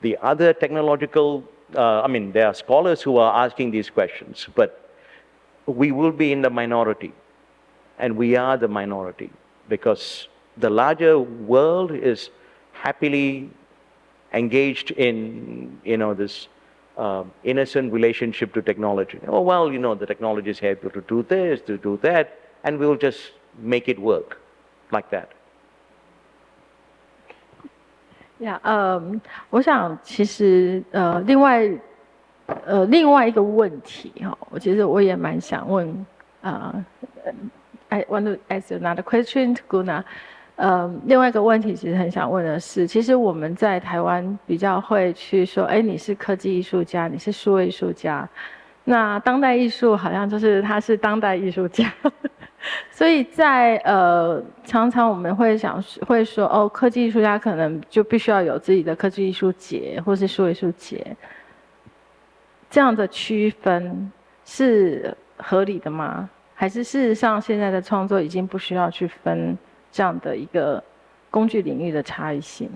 the other technological, there are scholars who are asking these questions, but we will be in the minority. And we are the minority, because the larger world is happily engaged in this innocent relationship to technology. Oh well, the technology is able to do this, to do that, and we'll just make it work like that. 我想其实另外另外一个问题哈，其实我也蛮想问I want to ask another question to Guna。另外一个问题，其实很想问的是，其实我们在台湾比较会去说，哎，你是科技艺术家，你是数位艺术家，那当代艺术好像就是他是当代艺术家，所以在常常我们会说，哦，科技艺术家可能就必须要有自己的科技艺术节或是数位艺术节，这样的区分是合理的吗？还是事实上现在的创作已经不需要去分这样的一个工具领域的差异性？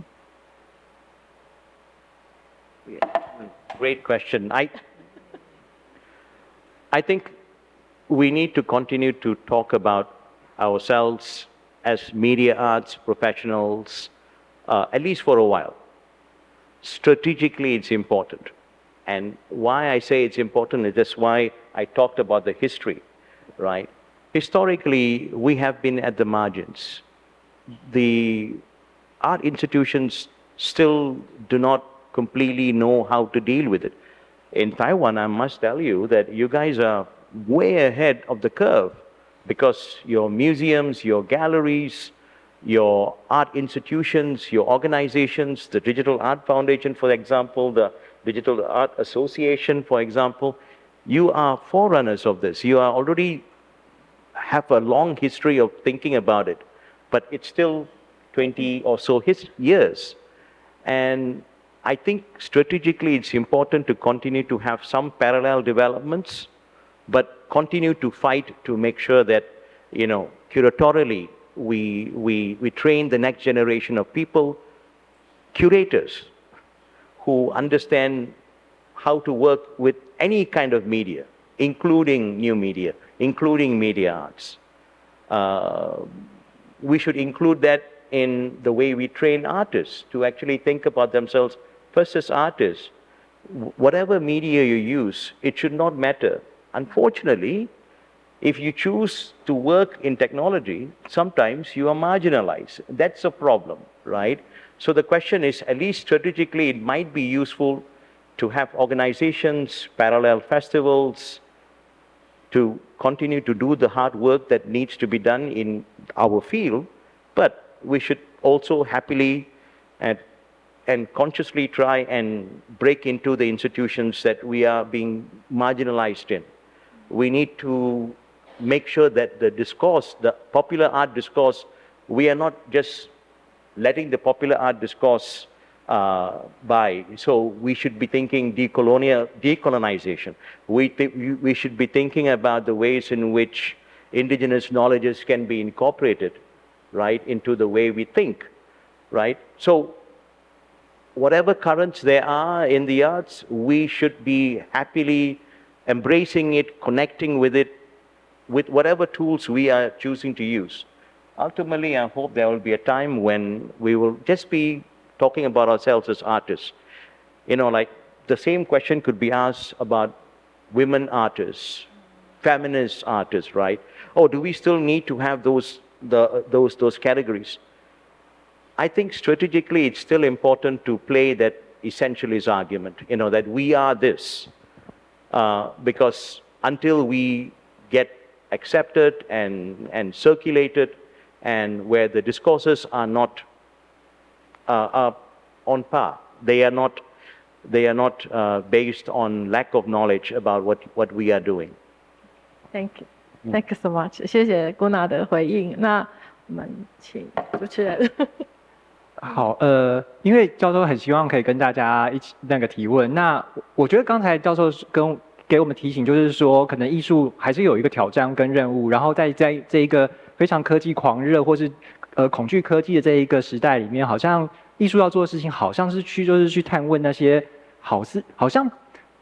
Great question. I think we need to continue to talk about ourselves as media arts professionals, at least for a while. Strategically, it's important. And why I say it's important is that's why I talked about the history, right? Historically, we have been at the margins. The art institutions still do not completely know how to deal with it. In Taiwan, I must tell you that you guys are way ahead of the curve because your museums, your galleries, your art institutions, your organizations, the Digital Art Foundation, for example, the Digital Art Association, for example, you are forerunners of this. You are already have a long history of thinking about it, but it's still 20 or so years. And I think strategically it's important to continue to have some parallel developments, but continue to fight to make sure that, you know, curatorially we train the next generation of people, curators, who understand how to work with any kind of media, including new media, including media arts. We should include that in the way we train artists to actually think about themselves first as artists. Whatever media you use, it should not matter. Unfortunately, if you choose to work in technology, sometimes you are marginalized. That's a problem, right? So the question is, at least strategically, it might be useful to have organizations, parallel festivals, to continue to do the hard work that needs to be done in our field, but we should also happily and consciously try and break into the institutions that we are being marginalized in. We need to make sure that the discourse, the popular art discourse, we are not just letting the popular art discourse by. So we should be thinking decolonization. We should be thinking about the ways in which indigenous knowledges can be incorporated, right, into the way we think, right? So whatever currents there are in the arts, we should be happily embracing it, connecting with it, with whatever tools we are choosing to use. Ultimately, I hope there will be a time when we will just be talking about ourselves as artists. You know, like the same question could be asked about women artists, feminist artists, right? Oh, do we still need to have those categories? I think strategically it's still important to play that essentialist argument, you know, that we are this. Because until we get accepted and circulated, and where the discourses are not on par, they are not based on lack of knowledge about what we are doing. Thank you, thank you so much. 谢谢 Guna 的回应。那我们请主持人。好，因为教授很希望可以跟大家一起提问。那我觉得刚才教授给我们提醒，就是说可能艺术还是有一个挑战跟任务，然后在这一个非常科技狂热或是恐惧科技的这一个时代里面，好像艺术要做的事情好像是去探问那些好像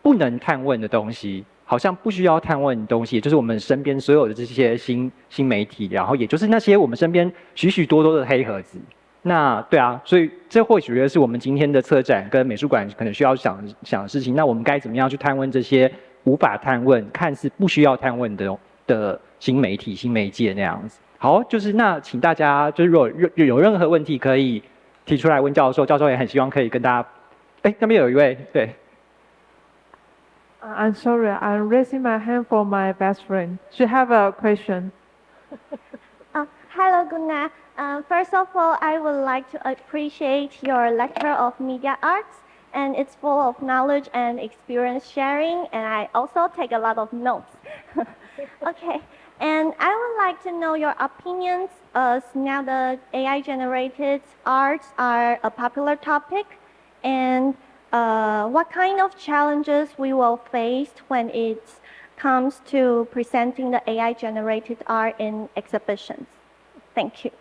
不能探问的东西，好像不需要探问的东西，也就是我们身边所有的这些新媒体，然后也就是那些我们身边许许多多的黑盒子。那对啊，所以这或许是我们今天的策展跟美术馆可能需要想的事情。那我们该怎么样去探问这些无法探问、看似不需要探问的新媒体、新媒介那样子？好，就是那请大家就是如果有任何问题可以提出来问教授，教授也很希望可以跟大家。哎，那边有一位，对。I'm sorry, I'm raising my hand for my best friend. She have a question. Hello, Gunalan. First of all, I would like to appreciate your lecture of media arts, and it's full of knowledge and experience sharing, and I also take a lot of notes. Okay, and I would like to know your opinions as now the AI-generated arts are a popular topic, and what kind of challenges we will face when it comes to presenting the AI-generated art in exhibitions. Thank you.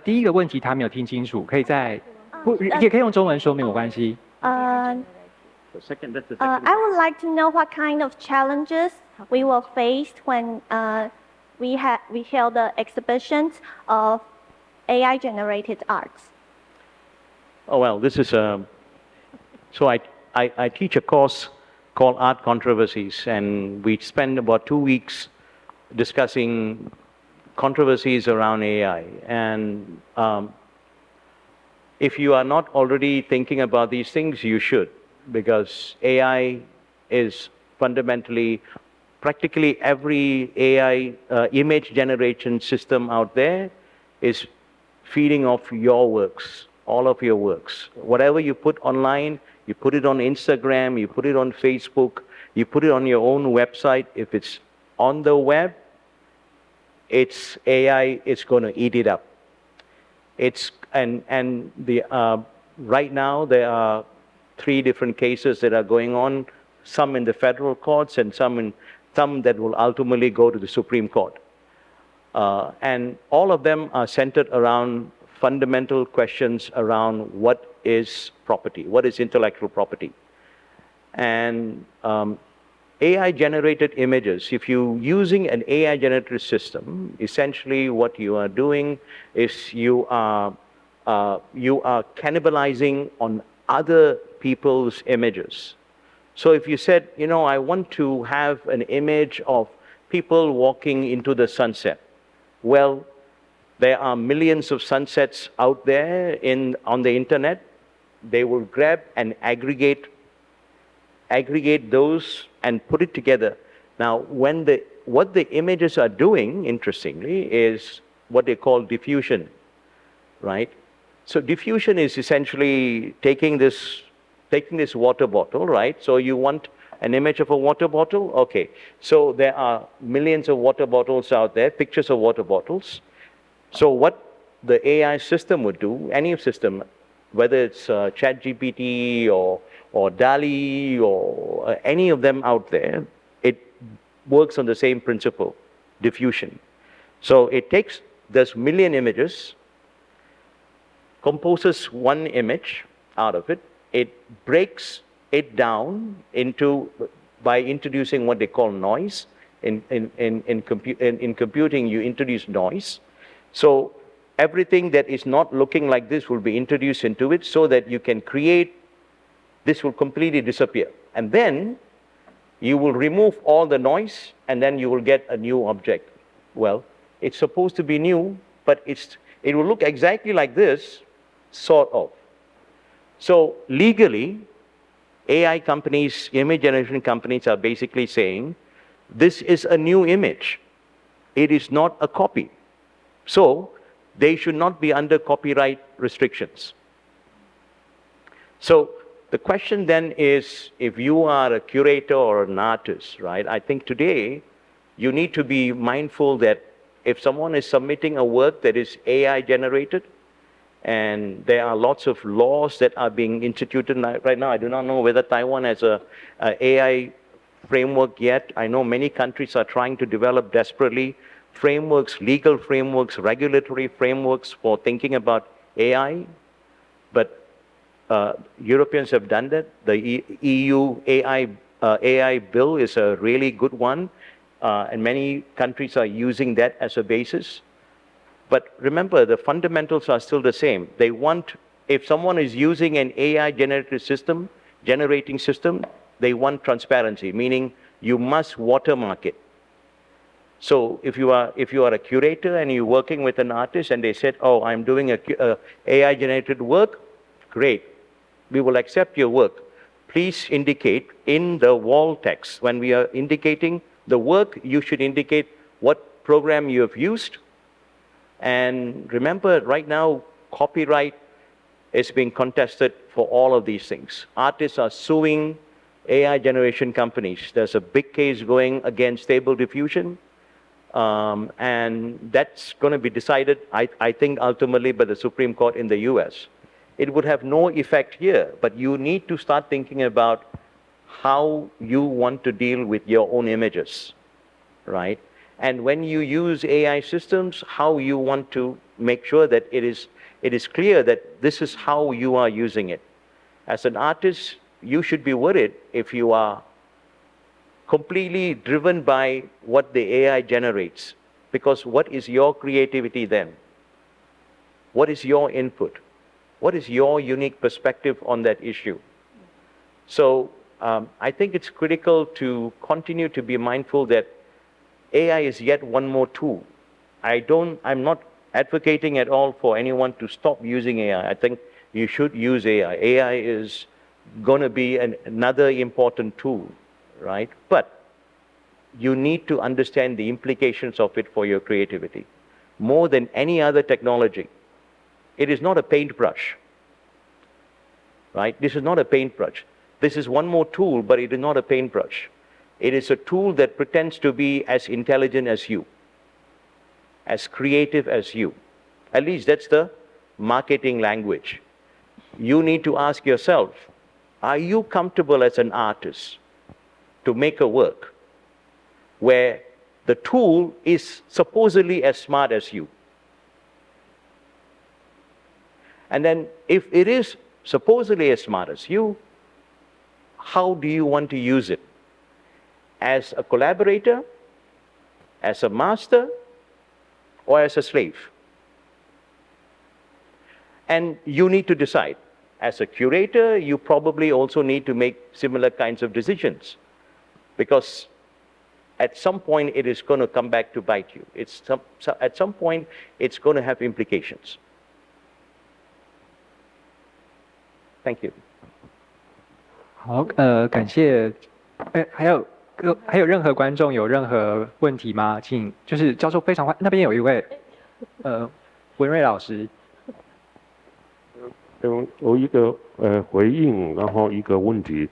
第一个问题他没有听清楚，可以再也可以用中文说，没有关系。I would like to know what kind of challenges we will face when we held the exhibitions of AI-generated arts. Oh, well, this is so I teach a course called Art Controversies, and we spend about 2 weeks discussing controversies around AI. And if you are not already thinking about these things, you should, because AI is fundamentally, practically every AI image generation system out there is feeding off your works, all of your works. Whatever you put online, you put it on Instagram, you put it on Facebook, you put it on your own website. If it's on the web, it's AI, it's going to eat it up. Right now there are 3 different cases that are going on, some in the federal courts and some that will ultimately go to the Supreme Court. And all of them are centered around fundamental questions around what is property, what is intellectual property. And AI-generated images, if you're using an AI-generated system, essentially what you are doing is you are cannibalizing on other people's images. So if you said, you know, I want to have an image of people walking into the sunset, well, there are millions of sunsets out there on the internet. They will grab and aggregate those and put it together. Now, what the images are doing, interestingly, is what they call diffusion, right? So diffusion is essentially taking this water bottle, right? So you want an image of a water bottle? Okay. So there are millions of water bottles out there, pictures of water bottles. So what the AI system would do, any system, whether it's ChatGPT or DALL-E or any of them out there, it works on the same principle, diffusion. So it takes this million images, composes one image out of it, it breaks it down by introducing what they call noise. In computing, you introduce noise. So everything that is not looking like this will be introduced into it so that you can create, this will completely disappear. And then you will remove all the noise and then you will get a new object. Well, it's supposed to be new, but it will look exactly like this, sort of. So legally, AI companies, image generation companies are basically saying, this is a new image. It is not a copy. So they should not be under copyright restrictions. So the question then is, if you are a curator or an artist, right? I think today you need to be mindful that if someone is submitting a work that is AI generated, and there are lots of laws that are being instituted right now. I do not know whether Taiwan has a AI framework yet. I know many countries are trying to develop desperately frameworks, legal frameworks, regulatory frameworks for thinking about AI. But Europeans have done that. The EU AI bill is a really good one, and many countries are using that as a basis. But remember, the fundamentals are still the same. They want, if someone is using an AI generating system, they want transparency, meaning you must watermark it. So if you are a curator and you're working with an artist and they said, oh, I'm doing a AI generated work, great. We will accept your work. please indicate in the wall text. When we are indicating the work, you should indicate what program you have used. And remember, right now, copyright is being contested for all of these things. Artists are suing AI generation companies. There's a big case going against Stable Diffusion. And that's going to be decided, I think, ultimately by the Supreme Court in the US. It would have no effect here, but you need to start thinking about how you want to deal with your own images, right? And when you use AI systems, how you want to make sure that it is clear that this is how you are using it. As an artist, you should be worried if you are completely driven by what the AI generates, because what is your creativity then? What is your input? What is your unique perspective on that issue? So I think it's critical to continue to be mindful that AI is yet one more tool. I'm not advocating at all for anyone to stop using AI. I think you should use AI. AI is going to be another important tool, right? But you need to understand the implications of it for your creativity. More than any other technology, it is not a paintbrush, right? This is not a paintbrush. This is one more tool, but it is not a paintbrush. It is a tool that pretends to be as intelligent as you, as creative as you. At least that's the marketing language. You need to ask yourself, are you comfortable as an artist to make a work where the tool is supposedly as smart as you? And then if it is supposedly as smart as you, how do you want to use it? As a collaborator, as a master, or as a slave? And you need to decide. As a curator, you probably also need to make similar kinds of decisions, because at some point it is going to come back to bite you. At some point it's going to have implications. Thank you. 好，感谢。还有任何观众有任何问题吗？请就是教授非常快，那边有一位文瑞老师。有一个回应，然后一个问题。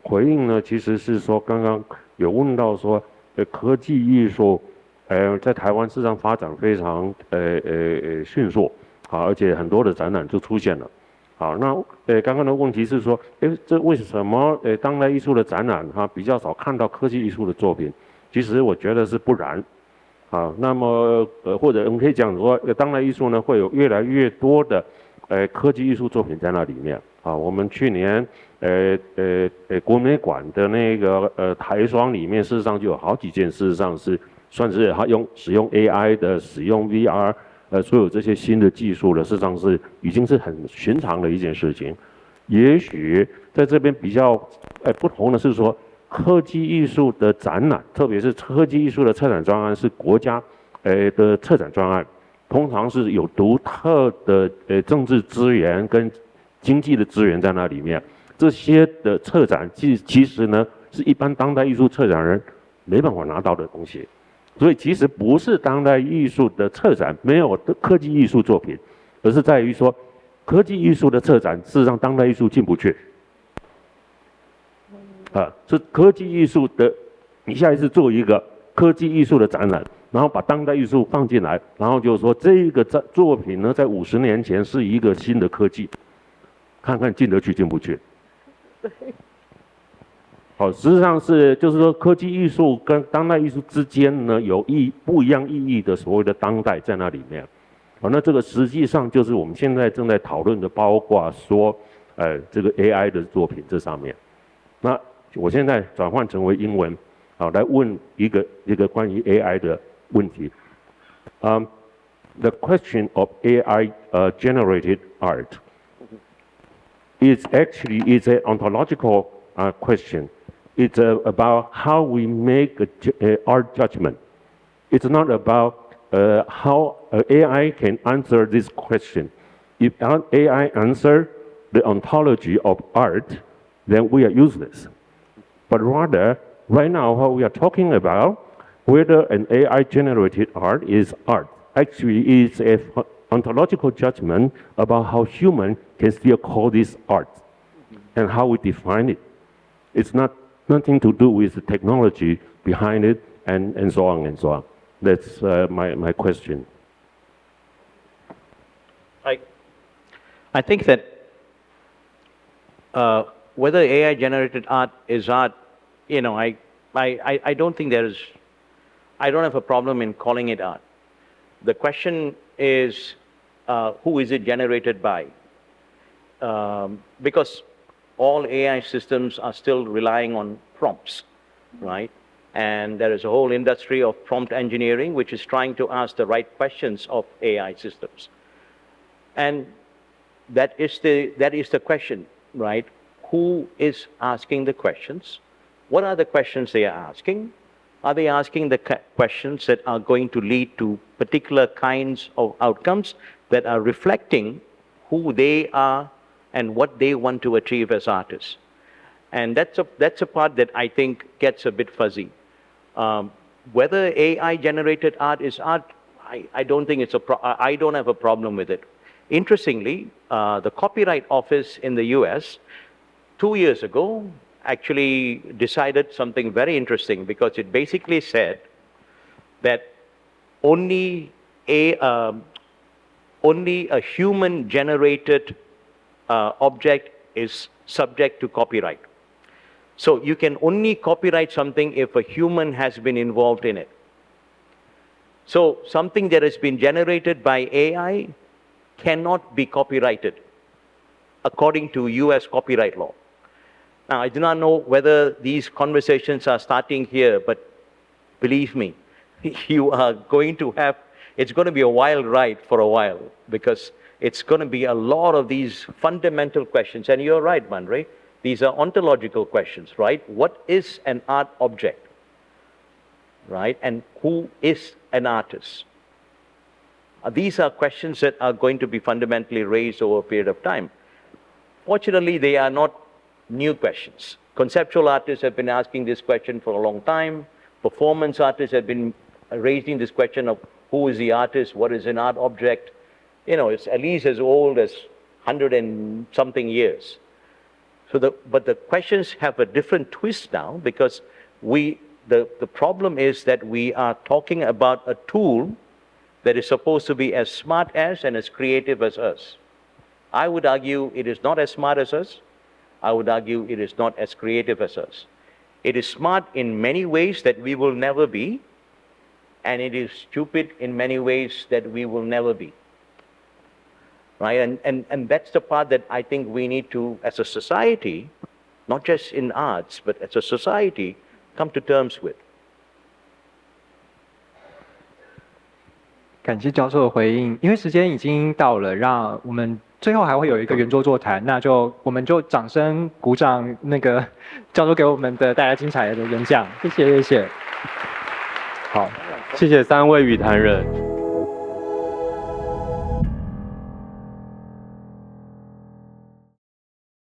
回应呢，其实是说刚刚有问到说，科技艺术，在台湾市场发展非常迅速，好，而且很多的展览就出现了。好，那刚刚的问题是说，这为什么当代艺术的展览比较少看到科技艺术的作品？其实我觉得是不然。好，那么或者我们可以讲说，当代艺术呢会有越来越多的科技艺术作品在那里面。啊，我们去年国美馆的那个台双里面，事实上就有好几件，事实上是算是使用 AI 的，使用 VR。所有这些新的技术的，事实上是已经是很寻常的一件事情。也许在这边比较不同的是说，科技艺术的展览，特别是科技艺术的策展专案是国家的策展专案，通常是有独特的政治资源跟经济的资源在那里面。这些的策展其实呢是一般当代艺术策展人没办法拿到的东西。所以其实不是当代艺术的策展没有科技艺术作品，而是在于说科技艺术的策展事实上当代艺术进不去。是科技艺术的，你下一次做一个科技艺术的展览，然后把当代艺术放进来，然后就是说这个作品呢，在50年前是一个新的科技，看看进得去进不去。好，实际上是就是说科技艺术跟当代艺术之间呢有不一样意义的所谓的当代在那里面。好，那这个实际上就是我们现在正在讨论的，包括说这个 AI 的作品这上面。那我现在转换成为英文，好，来问一个关于 AI 的问题。The question of AI generated art is an ontological question. It's about how we make art judgment. It's not about how AI can answer this question. If AI answer the ontology of art, then we are useless. But rather, right now, what we are talking about, whether an AI-generated art is art, actually is an ontological judgment about how human can still call this art and how we define it. It's nothing to do with the technology behind it and so on and so on. That's my question. I think that whether AI-generated art is art, you know, I don't think I don't have a problem in calling it art. The question is, who is it generated by? Because all AI systems are still relying on prompts, right? And there is a whole industry of prompt engineering which is trying to ask the right questions of AI systems. And that is the question, right? Who is asking the questions? What are the questions they are asking? Are they asking the questions that are going to lead to particular kinds of outcomes that are reflecting who they are and what they want to achieve as artists? And that's a part that I think gets a bit fuzzy. Whether AI-generated art is art, I don't think I don't have a problem with it. Interestingly, the Copyright Office in the US 2 years ago actually decided something very interesting, because it basically said that only a human-generated object is subject to copyright. So you can only copyright something if a human has been involved in it. So something that has been generated by AI cannot be copyrighted according to US copyright law. Now, I do not know whether these conversations are starting here, but believe me, you are going to have, it's going to be a wild ride for a while, because it's going to be a lot of these fundamental questions. And you're right, Mandre, these are ontological questions, right? What is an art object, right? And who is an artist? These are questions that are going to be fundamentally raised over a period of time. Fortunately, they are not new questions. Conceptual artists have been asking this question for a long time. Performance artists have been raising this question of who is the artist, what is an art object. You know, it's at least as old as 100 and something years. So but the questions have a different twist now, because the problem is that we are talking about a tool that is supposed to be as smart as and as creative as us. I would argue it is not as smart as us. I would argue it is not as creative as us. It is smart in many ways that we will never be, and it is stupid in many ways that we will never be. Right? And that's the part that I think we need to, as a society, not just in arts, but as a society, come to terms with. 感谢教授的回应。因为时间已经到了，让我们最后还会有一个圆桌座谈，我们就掌声鼓掌，那个教授给我们的带来精彩的演讲，谢谢。好，谢谢3位与谈人。